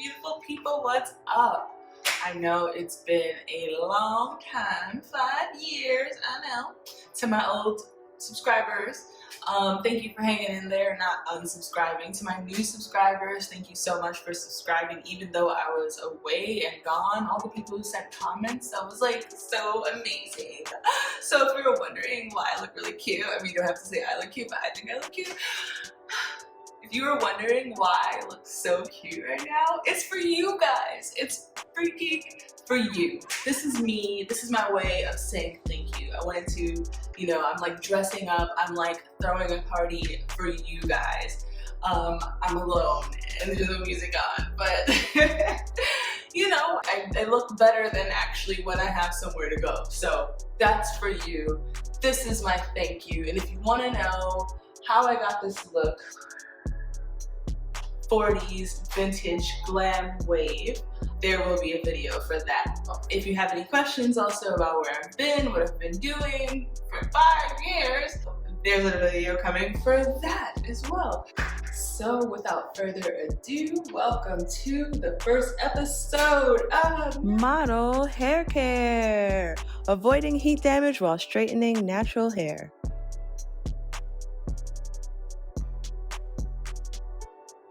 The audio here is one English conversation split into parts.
beautiful people, what's up? I know it's been a long time, 5 years, I know. To my old subscribers, thank you for hanging in there, not unsubscribing. To my new subscribers, thank you so much for subscribing, even though I was away and gone. All the people who sent comments, that was like so amazing. So if you're wondering why I look really cute, I mean, you don't have to say I look cute, but I think I look cute. If you were wondering why I look so cute right now, it's for you guys. It's freaking for you. This is me. This is my way of saying thank you. I wanted to, you know, I'm like dressing up. I'm like throwing a party for you guys. I'm alone and there's no music on, but you know, I look better than actually when I have somewhere to go. So that's for you. This is my thank you. And if you want to know how I got this look, 40s vintage glam wave, there will be a video for that. If you have any questions also about where I've been, what I've been doing for 5 years, there's a video coming for that as well. So without further ado, welcome to the first episode of Model Hair Care, avoiding heat damage while straightening natural hair.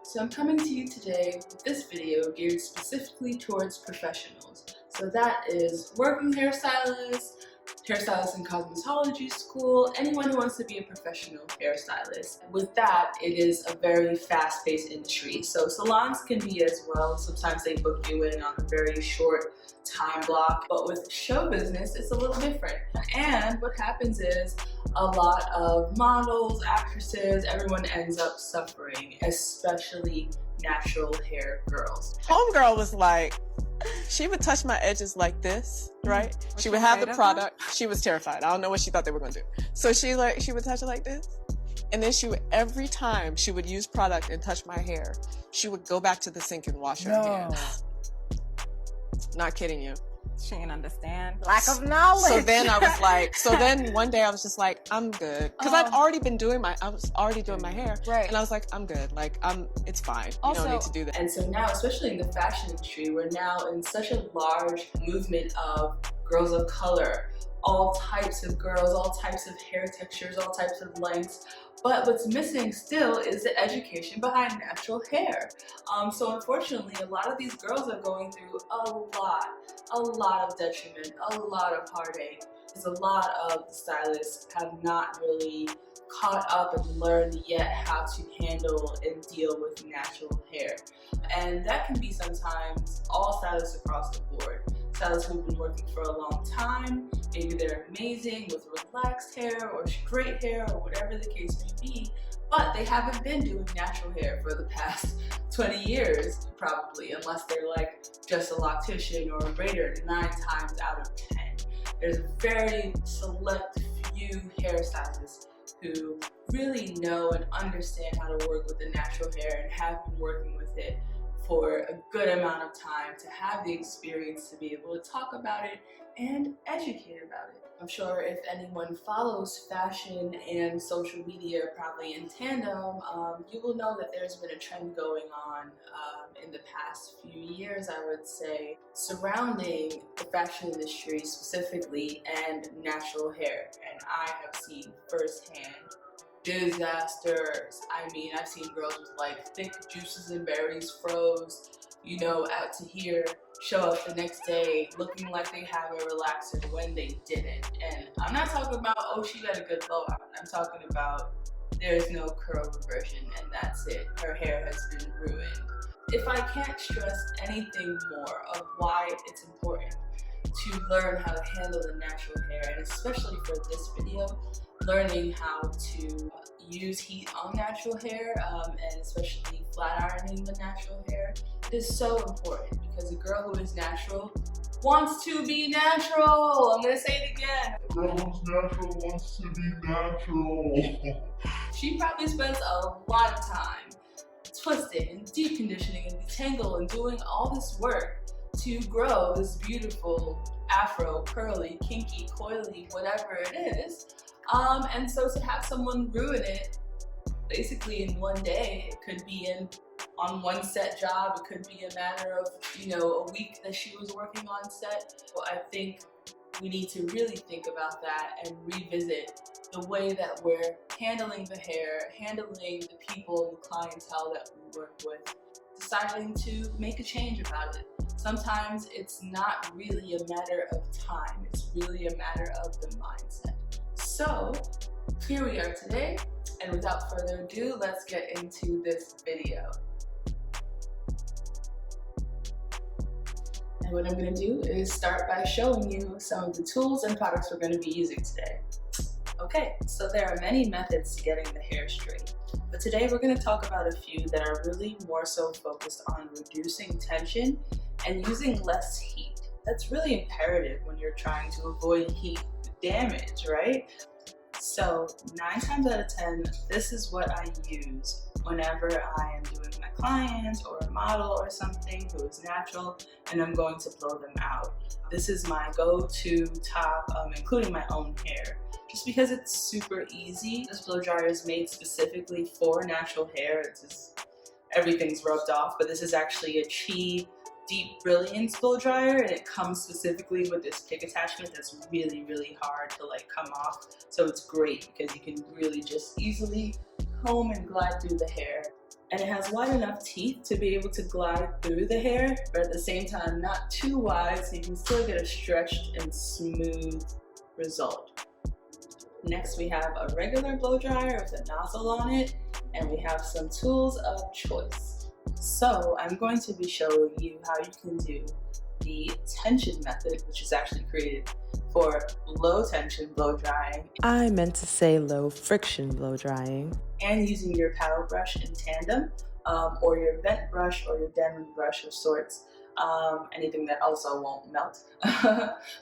So I'm coming to you today with this video geared specifically towards professionals. So that is working hairstylists in cosmetology school, anyone who wants to be a professional hairstylist. With that, it is a very fast-paced industry. So salons can be as well. Sometimes they book you in on a very short time block, but with show business, it's a little different. And what happens is a lot of models, actresses, everyone ends up suffering, especially natural hair girls. Homegirl was like, she would touch my edges like this, right? She would have the product. She was terrified. I don't know what she thought they were gonna do. So she would touch it like this. And then she would, every time she would use product and touch my hair, she would go back to the sink and wash her hands. Not kidding you. She didn't understand. Lack of knowledge. So then I was like, then one day I was just like, I'm good. Because I was already doing my hair. Right. And I was like, I'm good. Like, it's fine. Also, you don't need to do that. And so now, especially in the fashion industry, we're now in such a large movement of girls of color, all types of girls, all types of hair textures, all types of lengths. But what's missing still is the education behind natural hair. So unfortunately, a lot of these girls are going through a lot of detriment, a lot of heartache. Because a lot of the stylists have not really caught up and learned yet how to handle and deal with natural hair. And that can be sometimes all stylists across the board. Stylists who've been working for a long time, maybe they're amazing with relaxed hair or straight hair or whatever the case may be, but they haven't been doing natural hair for the past 20 years, probably, unless they're like just a loctician or a braider 9 times out of 10. There's a very select few hairstylists who really know and understand how to work with the natural hair and have been working with it for a good amount of time to have the experience to be able to talk about it and educate about it. I'm sure if anyone follows fashion and social media probably in tandem, you will know that there's been a trend going on in the past few years, I would say, surrounding the fashion industry specifically and natural hair. And I have seen firsthand disasters. I mean, I've seen girls with like thick juices and berries froze, you know, out to here, show up the next day looking like they have a relaxer when they didn't. And I'm not talking about, oh, she got a good blowout. I'm talking about there's no curl reversion and that's it. Her hair has been ruined. If I can't stress anything more of why it's important to learn how to handle the natural hair, and especially for this video, learning how to use heat on natural hair and especially flat ironing the natural hair is so important, because a girl who is natural wants to be natural. I'm gonna say it again. A girl who's natural wants to be natural. She probably spends a lot of time twisting and deep conditioning and detangle and doing all this work to grow this beautiful afro, curly, kinky, coily, whatever it is. And so to have someone ruin it basically in one day, it could be in on one set job. It could be a matter of, a week that she was working on set. Well, I think we need to really think about that and revisit the way that we're handling the hair, handling the people, the clientele that we work with, deciding to make a change about it. Sometimes it's not really a matter of time, it's really a matter of the mindset. So here we are today, and without further ado, let's get into this video. And what I'm going to do is start by showing you some of the tools and products we're going to be using today. Okay, so there are many methods to getting the hair straight, but today we're going to talk about a few that are really more so focused on reducing tension and using less heat. That's really imperative when you're trying to avoid heat damage, right? So 9 times out of 10, this is what I use whenever I am doing my clients or a model or something who is natural and I'm going to blow them out. This is my go-to top, including my own hair, just because it's super easy. This blow dryer is made specifically for natural hair. It's just, everything's rubbed off, but this is actually a Chi Deep Brilliance blow dryer, and it comes specifically with this pick attachment that's really, really hard to come off. So it's great because you can really just easily comb and glide through the hair. And it has wide enough teeth to be able to glide through the hair, but at the same time not too wide, so you can still get a stretched and smooth result. Next we have a regular blow dryer with a nozzle on it, and we have some tools of choice. So I'm going to be showing you how you can do the tension method, which is actually created for low tension blow drying. I meant to say low friction blow drying. And using your paddle brush in tandem, or your vent brush or your Denman brush of sorts, anything that also won't melt,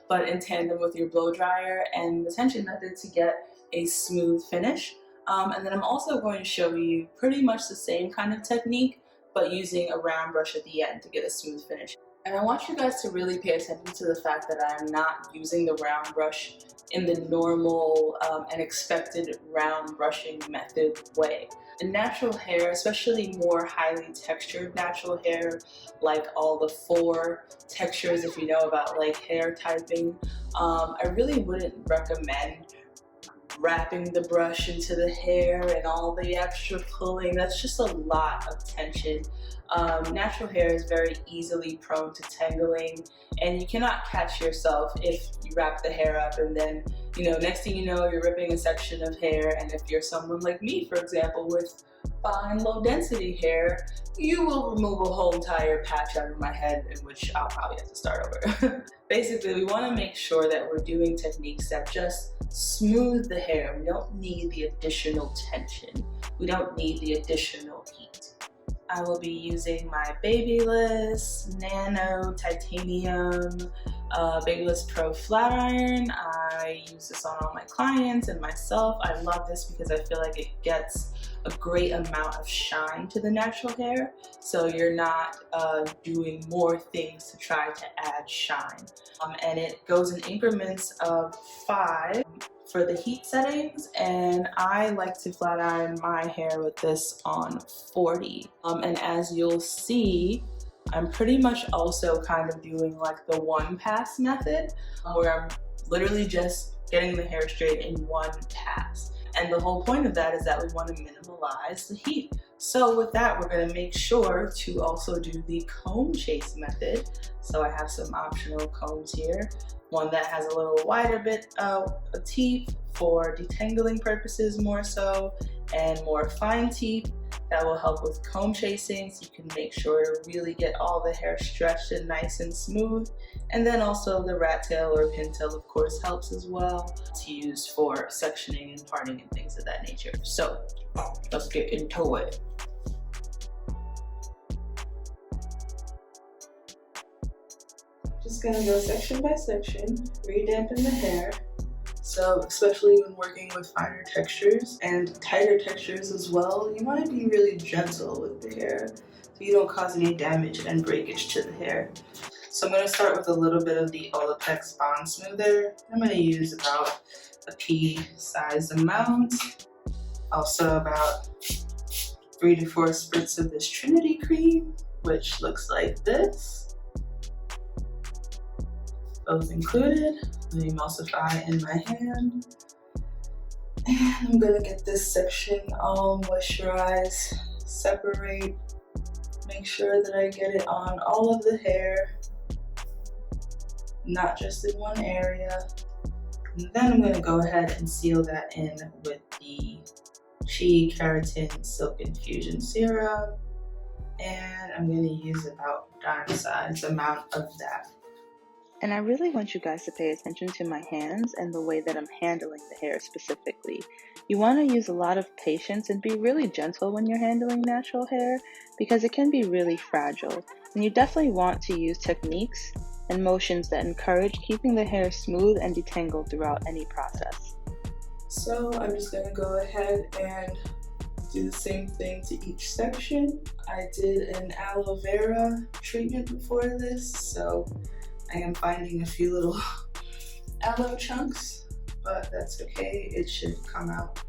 but in tandem with your blow dryer and the tension method to get a smooth finish. And then I'm also going to show you pretty much the same kind of technique, but using a round brush at the end to get a smooth finish. And I want you guys to really pay attention to the fact that I'm not using the round brush in the normal and expected round brushing method way. The natural hair, especially more highly textured natural hair, like all the 4 textures, if you know about hair typing, I really wouldn't recommend wrapping the brush into the hair and all the extra pulling. That's just a lot of tension. Natural hair is very easily prone to tangling, and you cannot catch yourself if you wrap the hair up and then, next thing you know, you're ripping a section of hair. And if you're someone like me, for example, with fine low density hair, you will remove a whole entire patch out of my head, in which I'll probably have to start over. Basically, we want to make sure that we're doing techniques that just smooth the hair. We don't need the additional tension. We don't need the additional heat. I will be using my Babyliss Nano Titanium Babyliss Pro Flat Iron. I use this on all my clients and myself. I love this because I feel like it gets a great amount of shine to the natural hair, so you're not doing more things to try to add shine. And it goes in increments of 5 for the heat settings, and I like to flat iron my hair with this on 40. And as you'll see, I'm pretty much also kind of doing the 1 pass method, where I'm literally just getting the hair straight in 1 pass. And the whole point of that is that we want to minimize the heat. So with that, we're going to make sure to also do the comb chase method. So I have some optional combs here. One that has a little wider bit of teeth for detangling purposes more so, and more fine teeth that will help with comb chasing, so you can make sure to really get all the hair stretched and nice and smooth. And then also the rat tail or pintail, of course, helps as well, to use for sectioning and parting and things of that nature. So let's get into it. Just gonna go section by section, re-dampen the hair. So especially when working with finer textures and tighter textures as well, you want to be really gentle with the hair so you don't cause any damage and breakage to the hair. So I'm going to start with a little bit of the Olaplex Bond Smoother. I'm going to use about a pea-sized amount, also about 3 to 4 spritz of this Trinity cream, which looks like this. Both included. Let me emulsify in my hand. And I'm gonna get this section all moisturized, separate, make sure that I get it on all of the hair, not just in one area. And then I'm gonna go ahead and seal that in with the Chi Keratin Silk Infusion Serum. And I'm gonna use about dime-sized amount of that. And I really want you guys to pay attention to my hands and the way that I'm handling the hair specifically. You want to use a lot of patience and be really gentle when you're handling natural hair because it can be really fragile. And you definitely want to use techniques and motions that encourage keeping the hair smooth and detangled throughout any process. So I'm just gonna go ahead and do the same thing to each section. I did an aloe vera treatment before this, so I am finding a few little aloe chunks, but that's okay. It should come out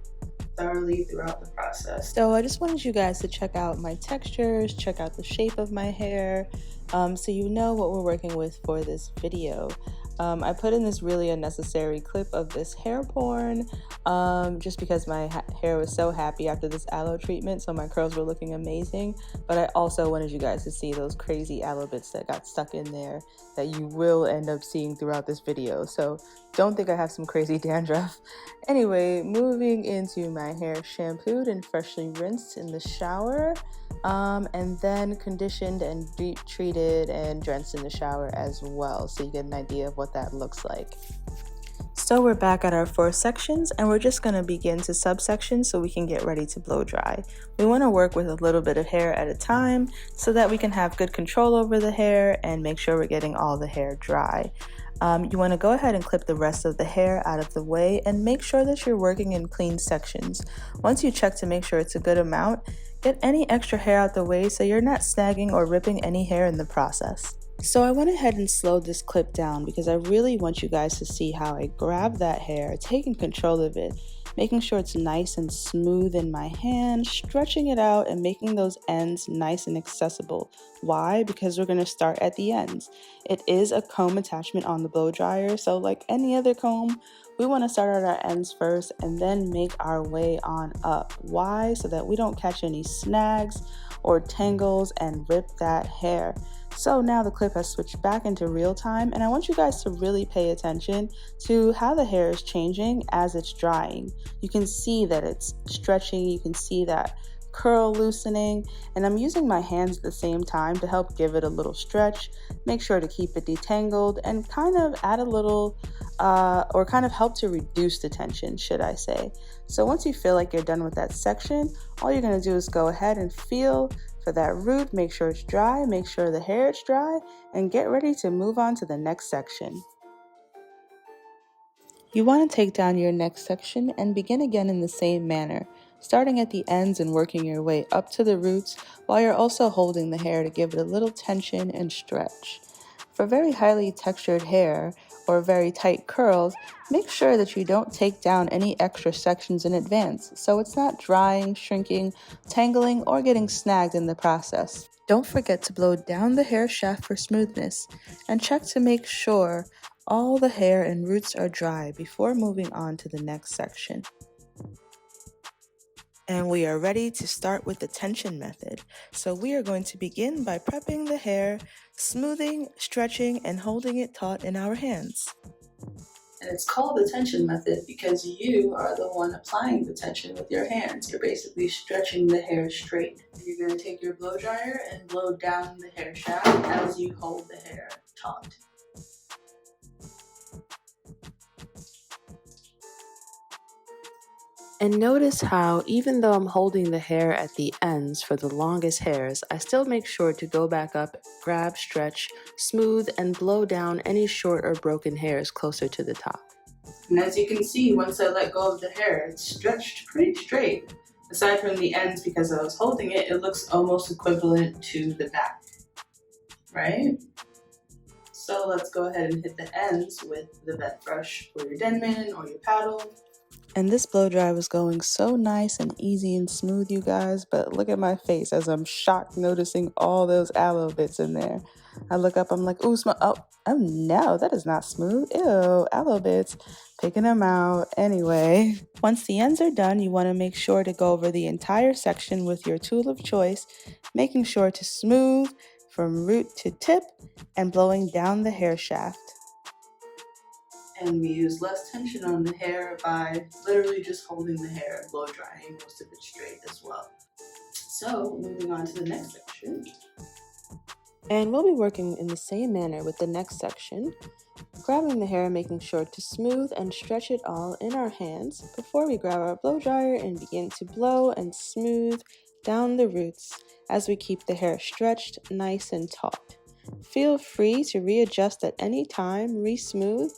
thoroughly throughout the process. So I just wanted you guys to check out my textures, check out the shape of my hair, so you know what we're working with for this video. I put in this really unnecessary clip of this hair porn just because my hair was so happy after this aloe treatment, so my curls were looking amazing. But I also wanted you guys to see those crazy aloe bits that got stuck in there that you will end up seeing throughout this video. So don't think I have some crazy dandruff. Anyway, moving into my hair shampooed and freshly rinsed in the shower, and then conditioned and deep treated and drenched in the shower as well, so you get an idea of what that looks like. So we're back at our 4 sections, and we're just going to begin to subsections so we can get ready to blow dry. We want to work with a little bit of hair at a time so that we can have good control over the hair and make sure we're getting all the hair dry. You want to go ahead and clip the rest of the hair out of the way and make sure that you're working in clean sections. Once you check to make sure it's a good amount, get any extra hair out the way so you're not snagging or ripping any hair in the process. So I went ahead and slowed this clip down because I really want you guys to see how I grab that hair, taking control of it, making sure it's nice and smooth in my hand, stretching it out and making those ends nice and accessible. Why? Because we're going to start at the ends. It is a comb attachment on the blow dryer, so like any other comb, we want to start at our ends first and then make our way on up. Why? So that we don't catch any snags or tangles and rip that hair. So now the clip has switched back into real time, and I want you guys to really pay attention to how the hair is changing as it's drying. You can see that it's stretching, you can see that curl loosening, and I'm using my hands at the same time to help give it a little stretch, make sure to keep it detangled, and kind of add a little or kind of help to reduce the tension, should I say. So once you feel like you're done with that section, all you're going to do is go ahead and feel for that root, make sure it's dry, make sure the hair is dry, and get ready to move on to the next section. You want to take down your next section and begin again in the same manner, starting at the ends and working your way up to the roots while you're also holding the hair to give it a little tension and stretch. For very highly textured hair or very tight curls, make sure that you don't take down any extra sections in advance so it's not drying, shrinking, tangling, or getting snagged in the process. Don't forget to blow down the hair shaft for smoothness and check to make sure all the hair and roots are dry before moving on to the next section. And we are ready to start with the tension method. So we are going to begin by prepping the hair, smoothing, stretching, and holding it taut in our hands. And it's called the tension method because you are the one applying the tension with your hands. You're basically stretching the hair straight. You're going to take your blow dryer and blow down the hair shaft as you hold the hair taut. And notice how, even though I'm holding the hair at the ends for the longest hairs, I still make sure to go back up, grab, stretch, smooth, and blow down any short or broken hairs closer to the top. And as you can see, once I let go of the hair, it's stretched pretty straight. Aside from the ends, because I was holding it, it looks almost equivalent to the back, right? So let's go ahead and hit the ends with the vet brush or your Denman or your paddle. And this blow dry was going so nice and easy and smooth, you guys, but look at my face as I'm shocked noticing all those aloe bits in there. I look up, I'm like, ooh, oh no, that is not smooth. Ew, aloe bits. Picking them out. Anyway, once the ends are done, you want to make sure to go over the entire section with your tool of choice, making sure to smooth from root to tip and blowing down the hair shaft. And we use less tension on the hair by literally just holding the hair and blow drying most of it straight as well. So moving on to the next section. And we'll be working in the same manner with the next section, grabbing the hair, making sure to smooth and stretch it all in our hands before we grab our blow dryer and begin to blow and smooth down the roots as we keep the hair stretched nice and taut. Feel free to readjust at any time, re-smooth,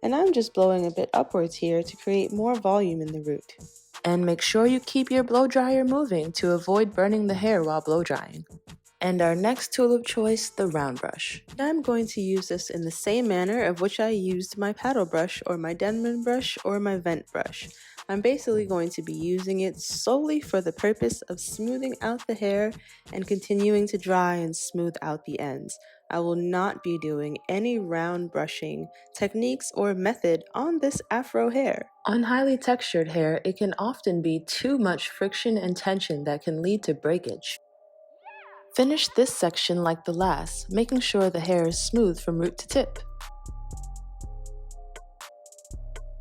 and I'm just blowing a bit upwards here to create more volume in the root. And make sure you keep your blow dryer moving to avoid burning the hair while blow drying. And our next tool of choice, the round brush. I'm going to use this in the same manner of which I used my paddle brush or my Denman brush or my vent brush. I'm basically going to be using it solely for the purpose of smoothing out the hair and continuing to dry and smooth out the ends. I will not be doing any round brushing techniques or method on this afro hair. On highly textured hair, it can often be too much friction and tension that can lead to breakage. Finish this section like the last, making sure the hair is smooth from root to tip.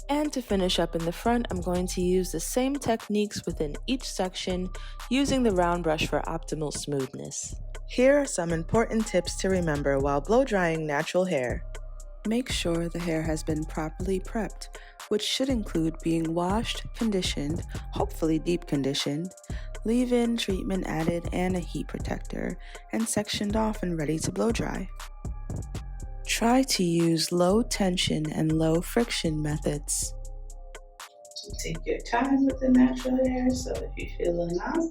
And to finish up in the front, I'm going to use the same techniques within each section, using the round brush for optimal smoothness. Here are some important tips to remember while blow drying natural hair. Make sure the hair has been properly prepped, which should include being washed, conditioned, hopefully deep conditioned, leave-in treatment added and a heat protector, and sectioned off and ready to blow dry. Try to use low tension and low friction methods. Take your time with the natural hair, so if you feel a knot,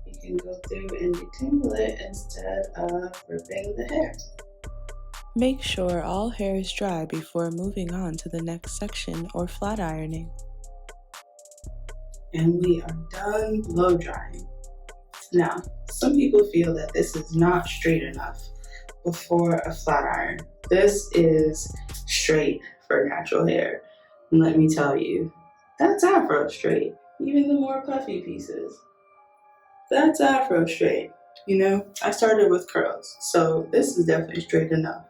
you can go through and detangle it instead of ripping the hair. Make sure all hair is dry before moving on to the next section or flat ironing. And we are done blow drying. Now, some people feel that this is not straight enough before a flat iron. This is straight for natural hair. And let me tell you, that's afro straight. Even the more puffy pieces, that's afro straight. You know, I started with curls, so this is definitely straight enough.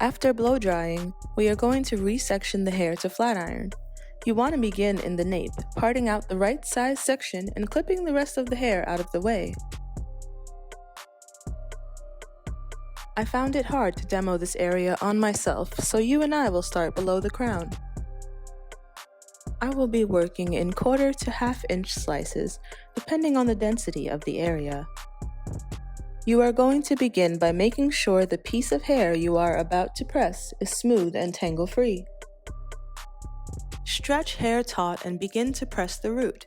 After blow drying, we are going to resection the hair to flat iron. You want to begin in the nape, parting out the right size section and clipping the rest of the hair out of the way. I found it hard to demo this area on myself, so you and I will start below the crown. I will be working in 1/4 to 1/2 inch slices, depending on the density of the area. You are going to begin by making sure the piece of hair you are about to press is smooth and tangle-free. Stretch hair taut and begin to press the root.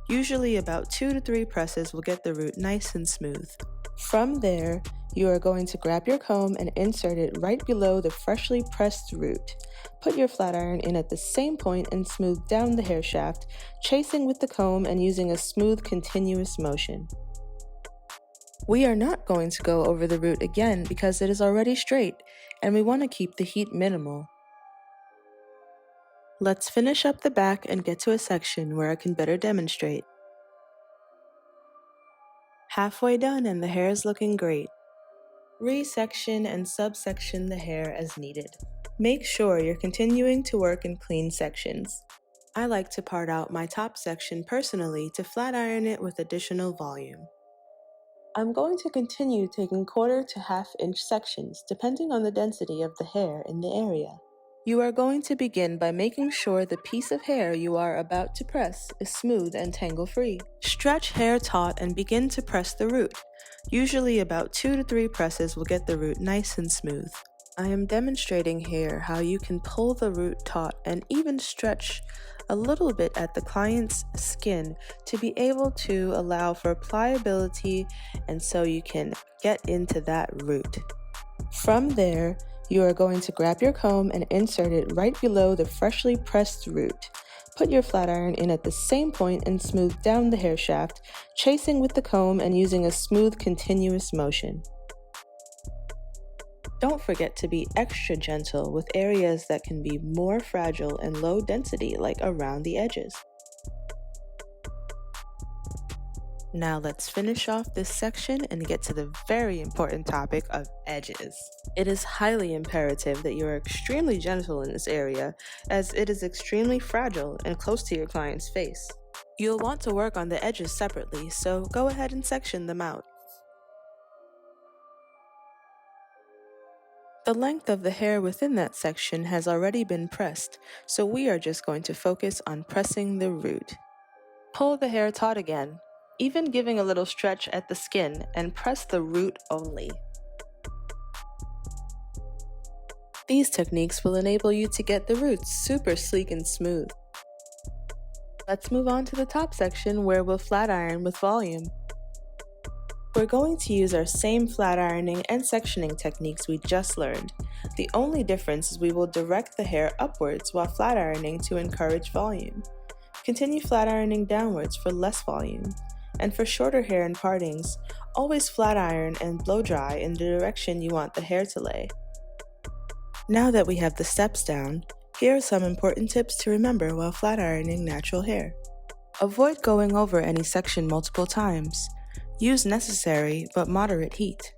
Usually about 2 to 3 presses will get the root nice and smooth. From there, you are going to grab your comb and insert it right below the freshly pressed root. Put your flat iron in at the same point and smooth down the hair shaft, chasing with the comb and using a smooth, continuous motion. We are not going to go over the root again because it is already straight, and we want to keep the heat minimal. Let's finish up the back and get to a section where I can better demonstrate. Halfway done and the hair is looking great. Resection and subsection the hair as needed. Make sure you're continuing to work in clean sections. I like to part out my top section personally to flat iron it with additional volume. I'm going to continue taking 1/4 to 1/2 inch sections depending on the density of the hair in the area. You are going to begin by making sure the piece of hair you are about to press is smooth and tangle-free. Stretch hair taut and begin to press the root. Usually about 2 to 3 presses will get the root nice and smooth. I am demonstrating here how you can pull the root taut and even stretch a little bit at the client's skin to be able to allow for pliability, and so you can get into that root. From there, you are going to grab your comb and insert it right below the freshly pressed root. Put your flat iron in at the same point and smooth down the hair shaft, chasing with the comb and using a smooth continuous motion. Don't forget to be extra gentle with areas that can be more fragile and low density, like around the edges. Now let's finish off this section and get to the very important topic of edges. It is highly imperative that you are extremely gentle in this area, as it is extremely fragile and close to your client's face. You'll want to work on the edges separately, so go ahead and section them out. The length of the hair within that section has already been pressed, so we are just going to focus on pressing the root. Pull the hair taut again, even giving a little stretch at the skin, and press the root only. These techniques will enable you to get the roots super sleek and smooth. Let's move on to the top section where we'll flat iron with volume. We're going to use our same flat ironing and sectioning techniques we just learned. The only difference is we will direct the hair upwards while flat ironing to encourage volume. Continue flat ironing downwards for less volume. And for shorter hair and partings, always flat iron and blow dry in the direction you want the hair to lay. Now that we have the steps down, here are some important tips to remember while flat ironing natural hair. Avoid going over any section multiple times. Use necessary but moderate heat.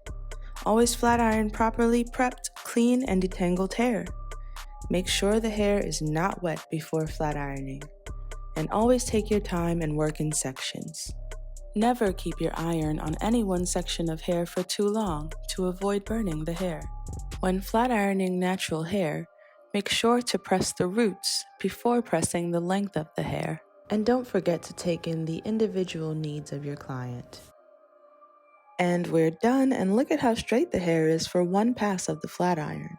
Always flat iron properly prepped, clean, and detangled hair. Make sure the hair is not wet before flat ironing. And always take your time and work in sections. Never keep your iron on any one section of hair for too long to avoid burning the hair. When flat ironing natural hair, make sure to press the roots before pressing the length of the hair. And don't forget to take in the individual needs of your client. And we're done, and look at how straight the hair is for one pass of the flat iron.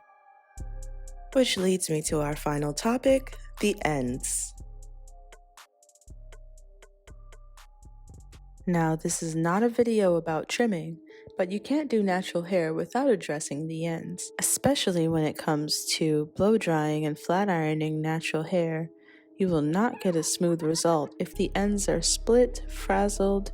Which leads me to our final topic, the ends. Now, this is not a video about trimming, but you can't do natural hair without addressing the ends, especially when it comes to blow drying and flat ironing natural hair. You will not get a smooth result if the ends are split, frazzled,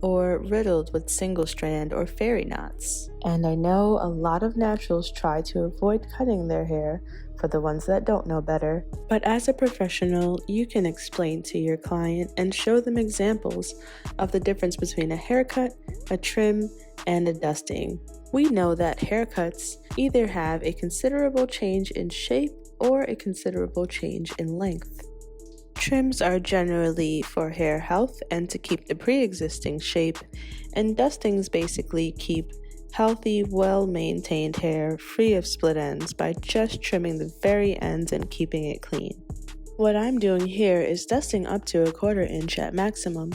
or riddled with single strand or fairy knots. And I know a lot of naturals try to avoid cutting their hair for the ones that don't know better, but as a professional, you can explain to your client and show them examples of the difference between a haircut, a trim, and a dusting. We know that haircuts either have a considerable change in shape or a considerable change in length. Trims are generally for hair health and to keep the pre-existing shape, and dustings basically keep healthy, well-maintained hair free of split ends by just trimming the very ends and keeping it clean. What I'm doing here is dusting up to 1/4 inch at maximum.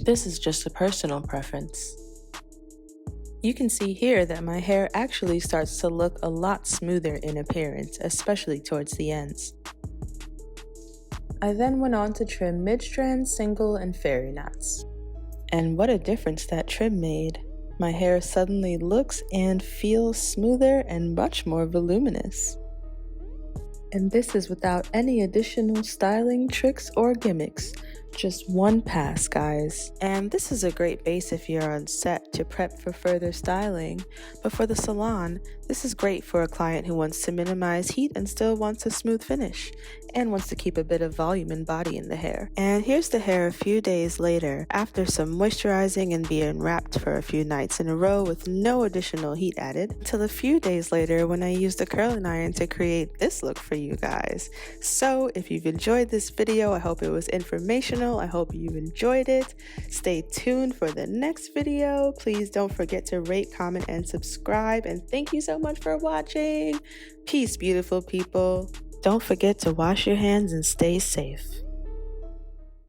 This is just a personal preference. You can see here that my hair actually starts to look a lot smoother in appearance, especially towards the ends. I then went on to trim mid-strand, single, and fairy knots. And what a difference that trim made. My hair suddenly looks and feels smoother and much more voluminous. And this is without any additional styling tricks or gimmicks. Just one pass, guys. And this is a great base if you're on set to prep for further styling, but for the salon, this is great for a client who wants to minimize heat and still wants a smooth finish, and wants to keep a bit of volume and body in the hair. And here's the hair a few days later, after some moisturizing and being wrapped for a few nights in a row with no additional heat added, until a few days later when I used the curling iron to create this look for you guys. So if you've enjoyed this video, I hope it was informational. I hope you enjoyed it. Stay tuned for the next video. Please don't forget to rate, comment, and subscribe. And thank you so much for watching. Peace, beautiful people. Don't forget to wash your hands and stay safe.